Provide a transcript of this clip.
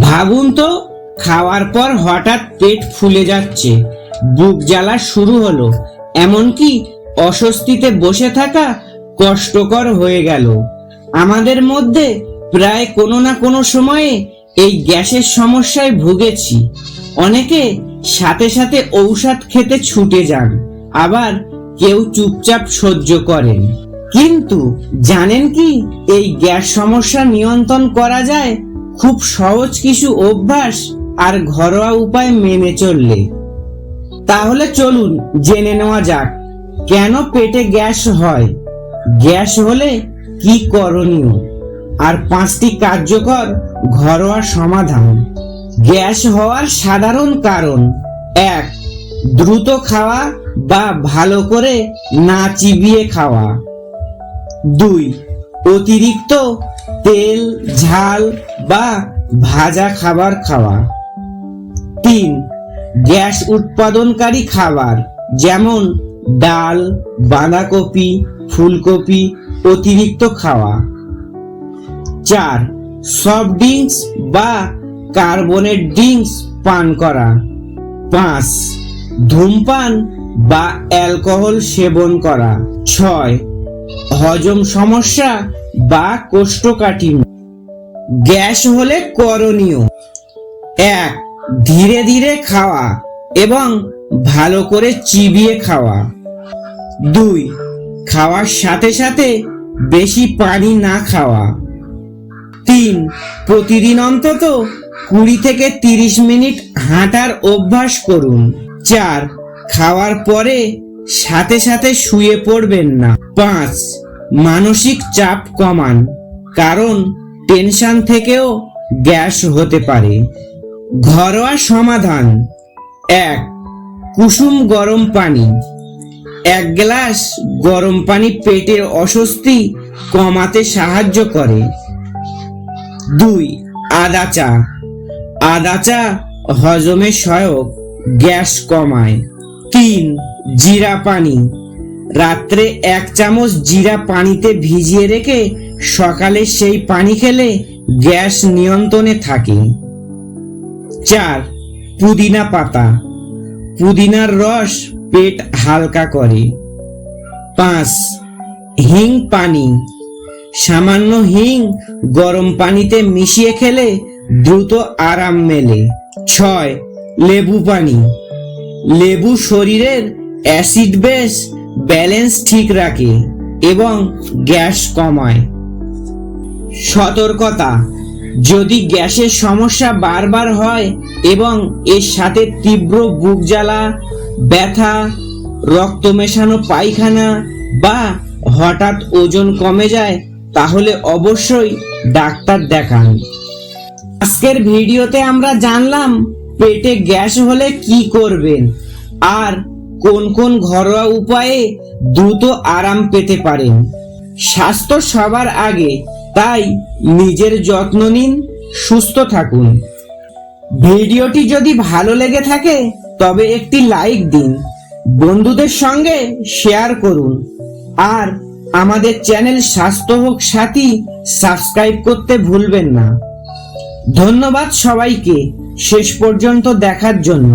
ভাবুন তো, খাওয়ার পর হঠাৎ পেট ফুলে যাচ্ছে, বুক জ্বালা শুরু হলো, এমনকি অস্বস্তিতে বসে থাকা কষ্টকর হয়ে গেল। আমাদের মধ্যে প্রায় কোনো না কোনো সময়ে এই গ্যাসের সমস্যায় ভুগেছি। অনেকে সাথে সাথে ঔষধ খেতে ছুটে যান, আবার কেউ চুপচাপ সহ্য করেন। কিন্তু জানেন কি, এই গ্যাস সমস্যা নিয়ন্ত্রণ করা যায় খুব সহজ কিছু অভ্যাস আর ঘরোয়া উপায় মেনে চললে। তাহলে চলুন জেনে নেওয়া যাক, কেন পেটে গ্যাস হয়, গ্যাস হলে কি করণীয়, আর 5টি কার্যকর ঘরোয়া সমাধান। গ্যাস হওয়ার সাধারণ কারণ: 1. দ্রুত খাওয়া বা ভালো করে না চিবিয়ে খাওয়া। 2. অতিরিক্ত তেল, ঝাল বা ভাজা খাবার খাওয়া। 3. গ্যাস উৎপাদনকারী খাবার যেমন ডাল, বাঁধাকপি, ফুলকপি অতিরিক্ত খাওয়া। 4. সফট ড্রিঙ্কস বা কার্বনেট ড্রিঙ্কস পান করা। 5. ধূমপান বা অ্যালকোহল সেবন করা। 6. হজম সমস্যা বা কোষ্ঠকাঠিন্য। গ্যাস হলে করণীয়: 1. ধীরে ধীরে খাওয়া এবং ভালো করে চিবিয়ে খাওয়া। 2. খাওয়ার সাথে সাথে বেশি পানি না খাওয়া। 3. প্রতিদিন অন্তত 20 থেকে 30 মিনিট হাঁটার অভ্যাস করুন। 4. খাওয়ার পরে সাথে সাথে শুয়ে পড়বেন না। 5. মানসিক চাপ কমান, কারণ টেনশন থেকেও গ্যাস হতে পারে। ঘরোয়া সমাধান: 1. কুসুম গরম পানি। 1 গ্লাস গরম পানি পেটের অস্বস্তি কমাতে সাহায্য করে। 2. আদা চা। আদা চা হজমে সহায়ক, গ্যাস কমায়। 3. জিরা পানি। রাত্রে 1 চামচ জিরা পানিতে ভিজিয়ে রেখে সকালে সেই পানি খেলে গ্যাস নিয়ন্ত্রণে থাকে। 4. পুদিনা পাতা। পুদিনার রস পেট হালকা করে। 5. হিং পানি। সামান্য হিং গরম পানিতে মিশিয়ে খেলে দ্রুত আরাম মেলে। 6. লেবু পানি। লেবু শরীরের অ্যাসিড বেস ব্যালেন্স ঠিক রাখে এবং গ্যাস কমায়। সতর্কতা: যদি গ্যাসের সমস্যা বারবার হয় এবং এর সাথে তীব্র বুক জ্বালা, ব্যথা, রক্ত মেশানো পায়খানা বা হঠাৎ ওজন কমে যায়, তাহলে অবশ্যই ডাক্তার দেখান। আজকের ভিডিওতে আমরা জানলাম পেটে গ্যাস হলে কি করবেন আর কোন কোন ঘরোয়া উপায়ে দ্রুত আরাম পেতে পারেন। স্বাস্থ্য সবার আগে, তাই নিজের যত্ন নিন, সুস্থ থাকুন। ভিডিওটি যদি ভালো লেগে থাকে তবে একটি লাইক দিন, বন্ধুদের সঙ্গে শেয়ার করুন, আর আমাদের চ্যানেল স্বাস্থ্য হোক সাথী সাবস্ক্রাইব করতে ভুলবেন না। ধন্যবাদ সবাইকে শেষ পর্যন্ত দেখার জন্য।